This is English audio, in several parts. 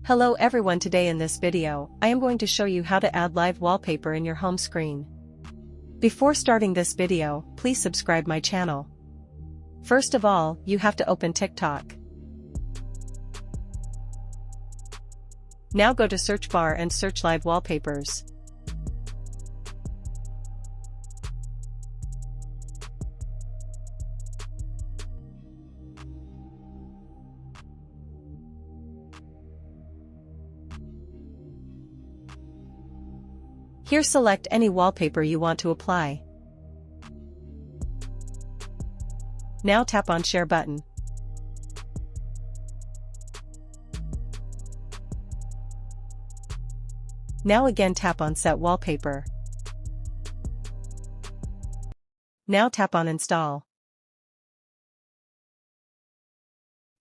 Hello everyone, today in this video, I am going to show you how to add live wallpaper in your home screen. Before starting this video, please subscribe my channel. First of all, you have to open TikTok. Now go to search bar and search live wallpapers. Here select any wallpaper you want to apply. Now tap on Share button. Now again tap on Set Wallpaper. Now tap on Install.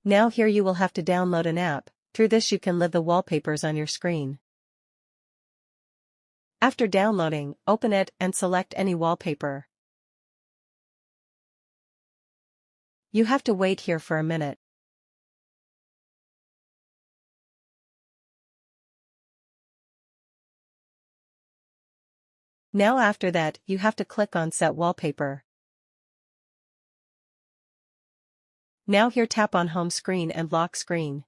Now here you will have to download an app. Through this you can live the wallpapers on your screen. After downloading, open it and select any wallpaper. You have to wait here for a minute. Now after that, you have to click on Set Wallpaper. Now here tap on Home Screen and Lock Screen.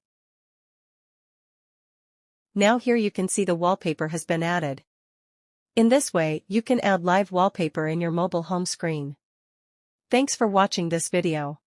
Now here you can see the wallpaper has been added. In this way, you can add live wallpaper in your mobile home screen. Thanks for watching this video.